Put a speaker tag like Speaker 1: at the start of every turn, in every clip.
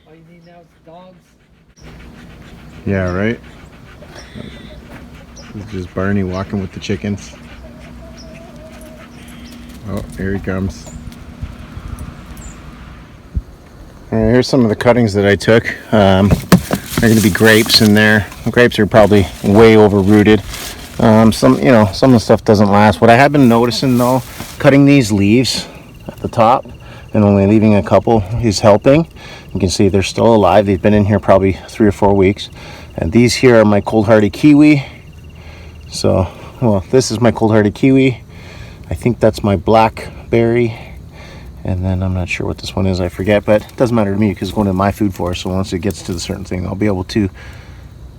Speaker 1: All you need now is dogs.
Speaker 2: Yeah, right? This is just Barney walking with the chickens. Oh, here he comes. All right, here's some of the cuttings that I took. There are going to be grapes in there. The grapes are probably way over rooted. Some of the stuff doesn't last. What I have been noticing though, cutting these leaves at the top and only leaving a couple is helping. You can see they're still alive. They've been in here probably 3 or 4 weeks. And these here are my cold-hardy kiwi. So, well, this is my cold-hardy kiwi. I think that's my blackberry. And then I'm not sure what this one is, I forget, but it doesn't matter to me because it's going to my food forest. So once it gets to the certain thing, I'll be able to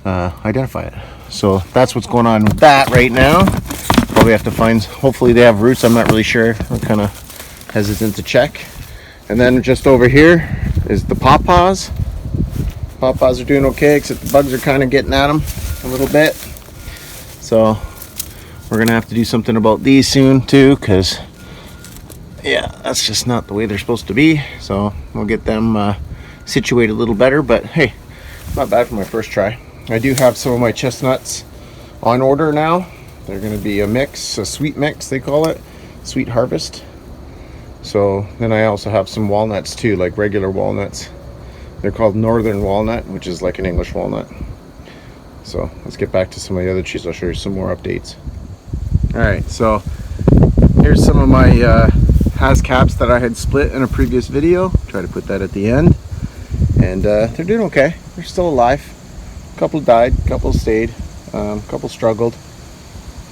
Speaker 2: identify it. So that's what's going on with that right now. Probably have to find, hopefully they have roots. I'm not really sure. I'm kind of hesitant to check. And then just over here is the pawpaws. Pawpaws are doing okay, except the bugs are kind of getting at them a little bit. So we're gonna have to do something about these soon too, because yeah, that's just not the way they're supposed to be. So we'll get them situated a little better, but hey, not bad for my first try. I do have some of my chestnuts on order now. They're going to be a mix, a sweet mix they call it, sweet harvest. So then I also have some walnuts too, like regular walnuts. They're called northern walnut, which is like an English walnut. So let's get back to some of the other trees. I'll show you some more updates. All right, so here's some of my has caps that I had split in a previous video. Try to put that at the end. And they're doing okay. They're still alive. A couple died, a couple stayed, a couple struggled.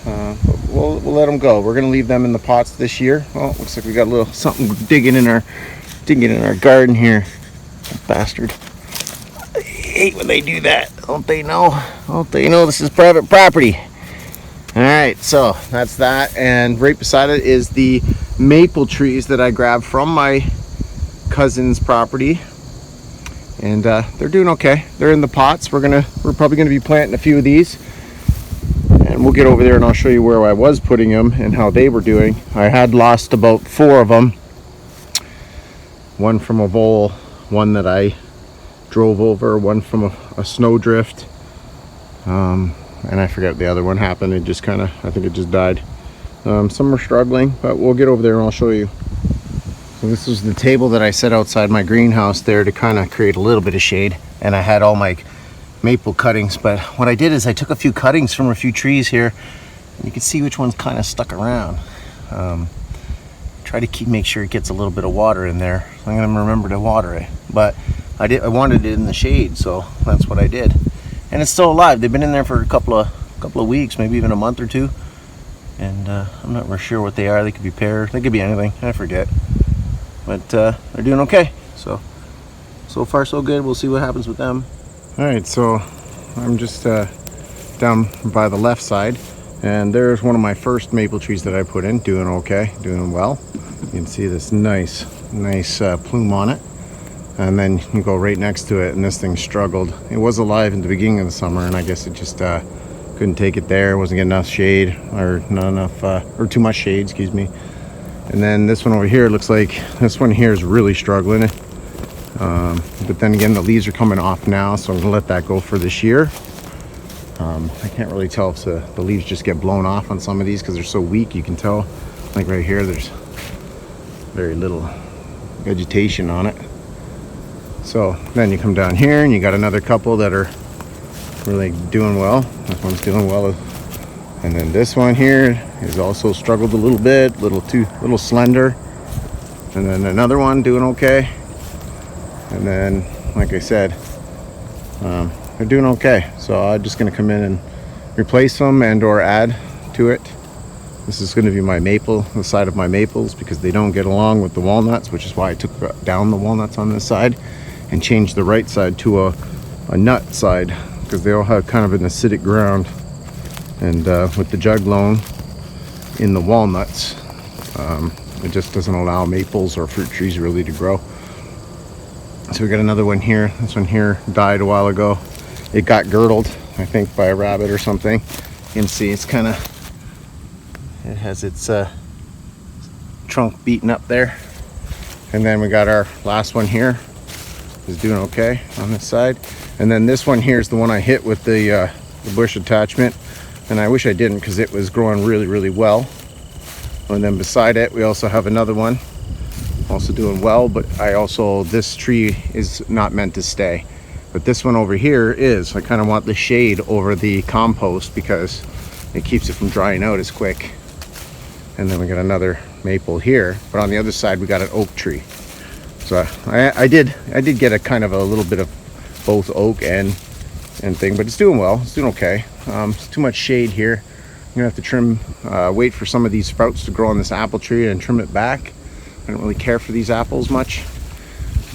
Speaker 2: But we'll let them go. We're gonna leave them in the pots this year. Oh, looks like we got a little something digging in our garden here. Bastard. I hate when they do that. Don't they know? Don't they know this is private property? All right, so that's that. And right beside it is the maple trees that I grabbed from my cousin's property. And they're doing okay. They're in the pots. We're probably gonna be planting a few of these, and we'll get over there and I'll show you where I was putting them and how they were doing. I had lost about 4 of them. One from a vole, one that I drove over, one from a snowdrift, and I forget the other one happened. It just I think it just died. Some are struggling, but we'll get over there and I'll show you. So this was the table that I set outside my greenhouse there to kind of create a little bit of shade, and I had all my maple cuttings. But what I did is I took a few cuttings from a few trees here, and you can see which one's kind of stuck around. Try to make sure it gets a little bit of water in there. I'm gonna remember to water it, but I wanted it in the shade, so that's what I did. And it's still alive. They've been in there for a couple of weeks, maybe even a month or two. And I'm not really sure what they are. They could be pear, they could be anything, I forget. But they're doing okay. So far so good. We'll see what happens with them. All right, so I'm just down by the left side, and there's one of my first maple trees that I put in, doing okay, doing well. You can see this nice plume on it. And then you go right next to it, and this thing struggled. It was alive in the beginning of the summer, and I guess it just couldn't take it there. Wasn't getting enough shade, or not enough, or too much shade, excuse me. And then this one over here, looks like this one here is really struggling. But then again, the leaves are coming off now, so I'm gonna let that go for this year. I can't really tell if the leaves just get blown off on some of these because they're so weak. You can tell, like right here, there's very little vegetation on it. So then you come down here and you got another couple that are really doing well. This one's doing well. And then this one here is also struggled a little bit, little slender. And then another one doing okay. And then, like I said, they're doing okay. So I'm just gonna come in and replace them and or add to it. This is gonna be my maple, the side of my maples, because they don't get along with the walnuts, which is why I took down the walnuts on this side and changed the right side to a nut side, because they all have kind of an acidic ground. And with the jug loam in the walnuts, it just doesn't allow maples or fruit trees really to grow. So we got another one here. This one here died a while ago. It got girdled, I think, by a rabbit or something. You can see it's it has its trunk beaten up there. And then we got our last one here. is doing okay on this side. And then this one here is the one I hit with the bush attachment, and I wish I didn't because it was growing really well. And then beside it we also have another one also doing well, but this tree is not meant to stay, but this one over here is. I kind of want the shade over the compost because it keeps it from drying out as quick. And then we got another maple here, but on the other side we got an oak tree. So I did get a kind of a little bit of both oak and thing, but it's doing well. It's doing okay. It's too much shade here. I'm gonna have to trim, wait for some of these sprouts to grow on this apple tree and trim it back. I don't really care for these apples much.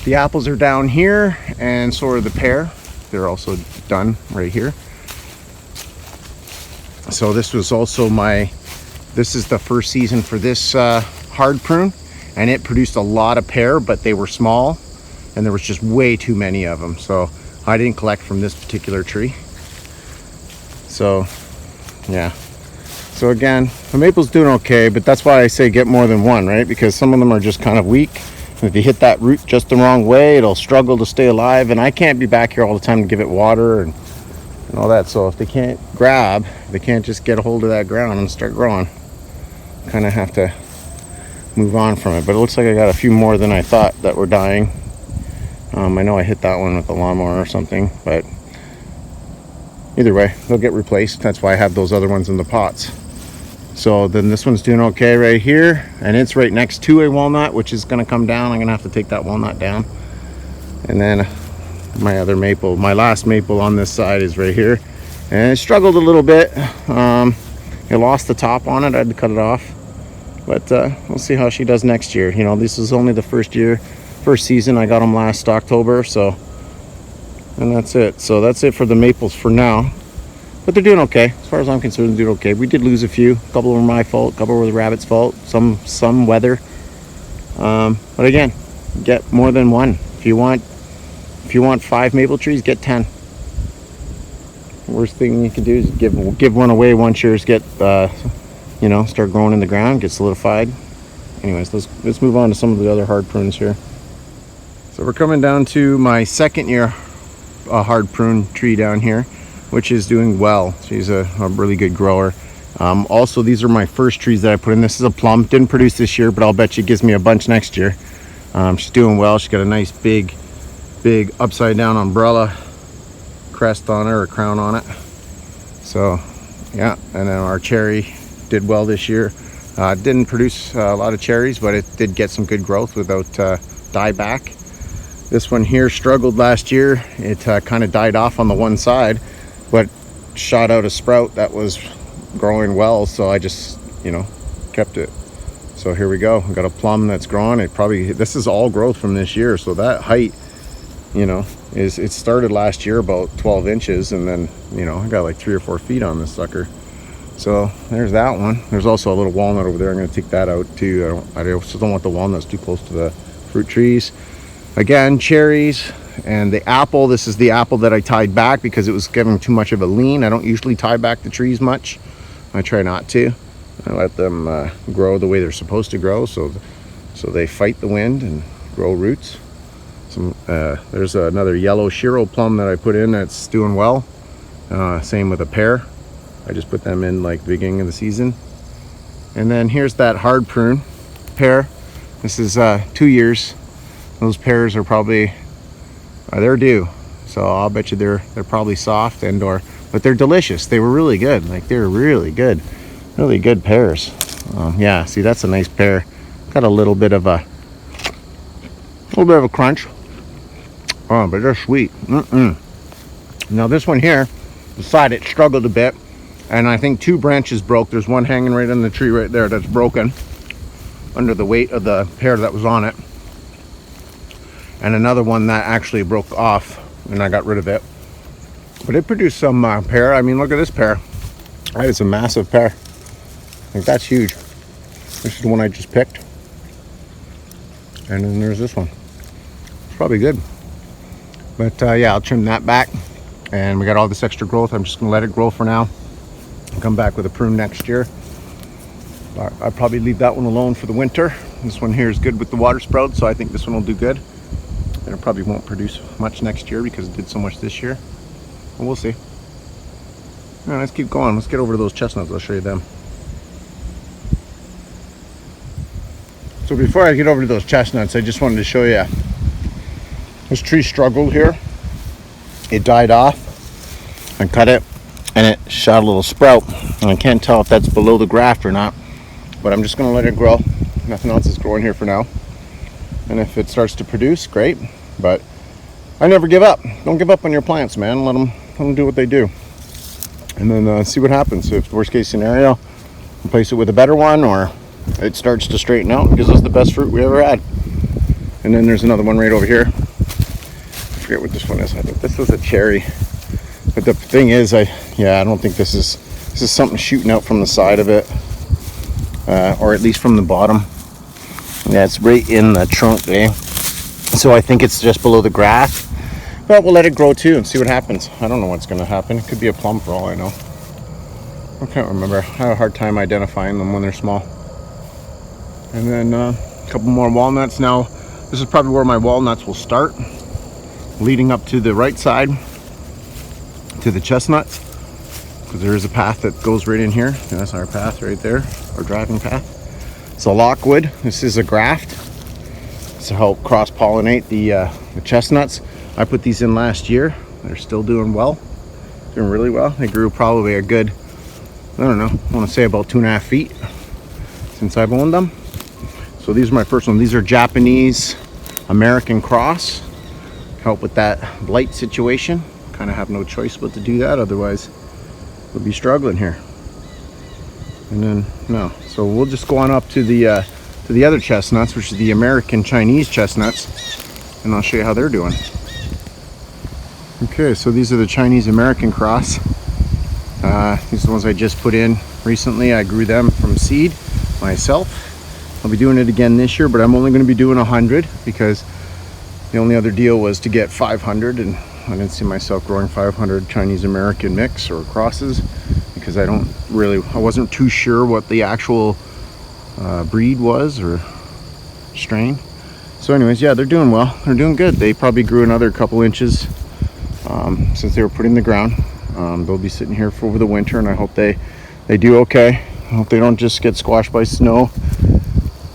Speaker 2: The apples are down here, and so are the pear. They're also done right here. So this was also this is the first season for this hard prune, and it produced a lot of pear, but they were small and there was just way too many of them. So I didn't collect from this particular tree. So yeah. So again, the maple's doing okay, but that's why I say get more than one, right? Because some of them are just kind of weak. If you hit that root just the wrong way, it'll struggle to stay alive, and I can't be back here all the time to give it water and all that. So if they can't grab, they can't just get a hold of that ground and start growing. Kind of have to move on from it. But it looks like I got a few more than I thought that were dying. I know I hit that one with a lawnmower or something, but either way, they'll get replaced. That's why I have those other ones in the pots. So then this one's doing okay right here, and it's right next to a walnut, which is going to come down. I'm going to have to take that walnut down. And then my other maple, my last maple on this side, is right here, and it struggled a little bit. It lost the top on it. I had to cut it off, but we'll see how she does next year. You know, this is only the first season. I got them last October, so, and that's it. So that's it for the maples for now. But they're doing okay. As far as I'm concerned, they're doing okay. We did lose a few. A couple were my fault. A couple were the rabbit's fault. Some weather. But again, get more than one. If you want 5 maple trees, get 10. The worst thing you can do is give one away once yours get start growing in the ground, get solidified. Anyways, let's move on to some of the other hard prunes here. So we're coming down to my second year hard prune tree down here, which is doing well. She's a really good grower. Also, these are my first trees that I put in. This is a plum. Didn't produce this year, but I'll bet you it gives me a bunch next year. She's doing well. She's got a nice big upside down umbrella crest on her, or crown on it. So yeah, and then our cherry did well this year. Didn't produce a lot of cherries, but it did get some good growth without dieback. This one here struggled last year. It kind of died off on the one side, but shot out a sprout that was growing well, so I just kept it. So here we go. We got a plum that's growing. This is all growth from this year, so that height it started last year about 12 inches, and then I got like 3 or 4 feet on this sucker. So there's that one. There's also a little walnut over there. I'm going to take that out too. I also don't want the walnuts too close to the fruit trees. Again, cherries and the apple. This is the apple that I tied back because it was giving too much of a lean. I don't usually tie back the trees much. I try not to. I let them grow the way they're supposed to grow, so they fight the wind and grow roots. There's another yellow Shiro plum that I put in that's doing well. Same with a pear. I just put them in like the beginning of the season. And then here's that hard prune pear. This is 2 years. Those pears are probably they're due, so I'll bet you they're probably soft but they're delicious. They were really good. Like, they're really good pears. Yeah, see, that's a nice pear. Got a little bit of a crunch. Oh, but they're sweet. Now this one here, beside it, struggled a bit, and I think 2 branches broke. There's one hanging right on the tree right there that's broken under the weight of the pear that was on it, and another one that actually broke off, and I got rid of it. But it produced some pear. I mean, look at this pear. That is a massive pear. Like, that's huge. This is the one I just picked. And then there's this one. It's probably good. But yeah, I'll trim that back. And we got all this extra growth. I'm just gonna let it grow for now. I'll come back with a prune next year. I'll probably leave that one alone for the winter. This one here is good with the water sprouts, so I think this one will do good. And it probably won't produce much next year because it did so much this year. But we'll see. All right, let's keep going. Let's get over to those chestnuts. I'll show you them. So before I get over to those chestnuts, I just wanted to show you this tree struggled here. It died off. I cut it and it shot a little sprout. And I can't tell if that's below the graft or not, but I'm just going to let it grow. Nothing else is growing here for now. And if it starts to produce, great. But I never give up. Don't give up on your plants, man. Let them do what they do. And then see what happens. If worst case scenario, replace it with a better one, or it starts to straighten out and gives us the best fruit we ever had. And then there's another one right over here. I forget what this one is. I think this was a cherry. But the thing is, I don't think this is something shooting out from the side of it, or at least from the bottom. Yeah, it's right in the trunk there. So I think it's just below the grass. But we'll let it grow too and see what happens. I don't know what's going to happen. It could be a plum for all I know. I can't remember. I have a hard time identifying them when they're small. And then a couple more walnuts. Now, this is probably where my walnuts will start, leading up to the right side to the chestnuts, because there is a path that goes right in here. And that's our path right there, our driving path. It's a lockwood. This is a graft to help cross-pollinate the chestnuts. I put these in last year. They're still doing well, doing really well. They grew probably a good, I don't know, I want to say about 2.5 feet since I've owned them. So these are my first one. These are Japanese American cross. Help with that blight situation. Kind of have no choice but to do that, otherwise we'll be struggling here. And then no, so we'll just go on up to the other chestnuts, which is the American Chinese chestnuts, and I'll show you how they're doing. Okay, so these are the Chinese American cross. These are the ones I just put in recently. I grew them from seed myself. I'll be doing it again this year, but I'm only going to be doing 100 because the only other deal was to get 500, and I didn't see myself growing 500 Chinese American mix or crosses because I wasn't too sure what the actual breed was or strain. So anyways, yeah, they're doing well. They're doing good. They probably grew another couple inches since they were put in the ground. They'll be sitting here for over the winter, and I hope they do okay. I hope they don't just get squashed by snow.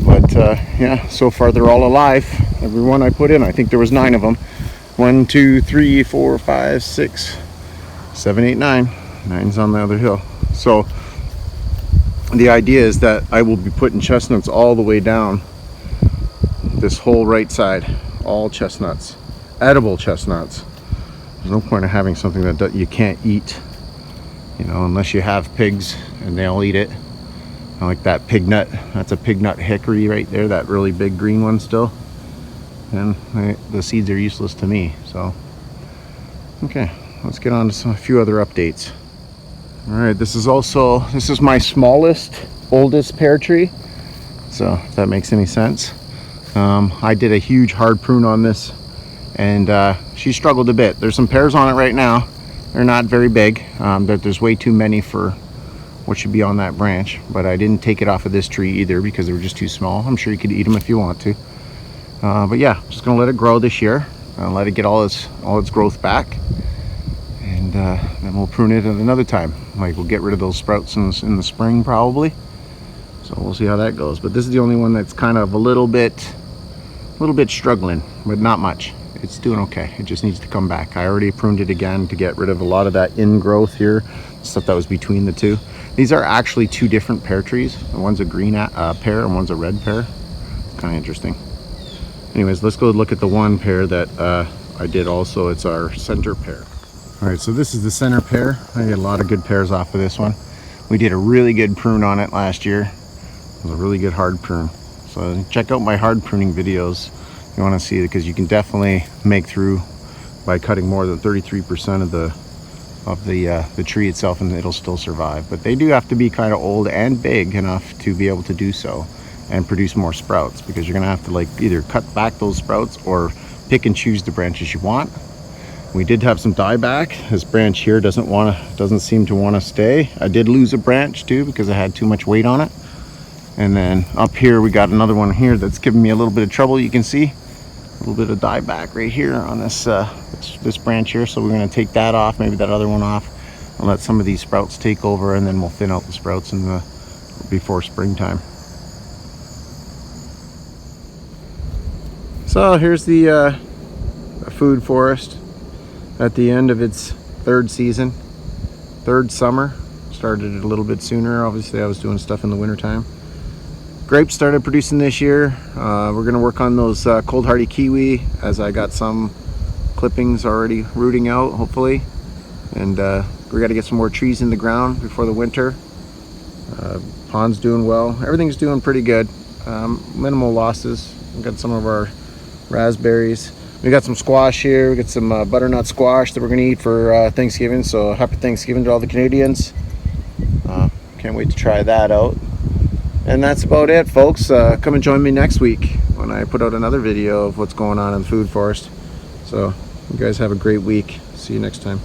Speaker 2: But yeah, so far they're all alive. Every one I put in, I think there was 9 of them. 1, 2, 3, 4, 5, 6, 7, 8, 9. 9's on the other hill. So the idea is that I will be putting chestnuts all the way down this whole right side. All chestnuts, edible chestnuts. There's no point in having something that you can't eat, you know, unless you have pigs and they'll eat it. I like that pig nut. That's a pig nut hickory right there, that really big green one still. And the seeds are useless to me. So okay, let's get on to a few other updates. All right, this is my smallest, oldest pear tree, so if that makes any sense. I did a huge hard prune on this, and she struggled a bit. There's some pears on it right now. They're not very big. There's way too many for what should be on that branch, but I didn't take it off of this tree either because they were just too small. I'm sure you could eat them if you want to. But yeah, just gonna let it grow this year, let it get all its growth back, and then we'll prune it at another time. Like, we'll get rid of those sprouts in the spring probably. So we'll see how that goes. But this is the only one that's kind of a little bit struggling, but not much. It's doing okay. It just needs to come back. I already pruned it again to get rid of a lot of that ingrowth here, stuff that was between the two. These are actually 2 different pear trees. One's a green pear and one's a red pear. Kind of interesting. Anyways, let's go look at the one pear that I did also. It's our center pear. All right, so this is the center pear. I get a lot of good pears off of this one. We did a really good prune on it last year. It was a really good hard prune. So check out my hard pruning videos if you want to see it, because you can definitely make through by cutting more than 33% of the tree itself, and it'll still survive. But they do have to be kind of old and big enough to be able to do so and produce more sprouts, because you're gonna have to like either cut back those sprouts or pick and choose the branches you want. We did have some dieback. This branch here doesn't seem to want to stay. I did lose a branch too because I had too much weight on it. And then up here we got another one here that's giving me a little bit of trouble. You can see little bit of dieback right here on this branch here, so we're going to take that off, maybe that other one off, and let some of these sprouts take over, and then we'll thin out the sprouts before springtime. So here's the food forest at the end of its third season, third summer. Started it a little bit sooner. Obviously I was doing stuff in the wintertime. Grapes started producing this year. We're going to work on those cold hardy kiwi, as I got some clippings already rooting out, hopefully. And we got to get some more trees in the ground before the winter. Pond's doing well. Everything's doing pretty good. Minimal losses. We've got some of our raspberries. We got some squash here. We got some butternut squash that we're going to eat for Thanksgiving. So happy Thanksgiving to all the Canadians. Can't wait to try that out. And that's about it, folks. Come and join me next week when I put out another video of what's going on in the food forest. So you guys have a great week. See you next time.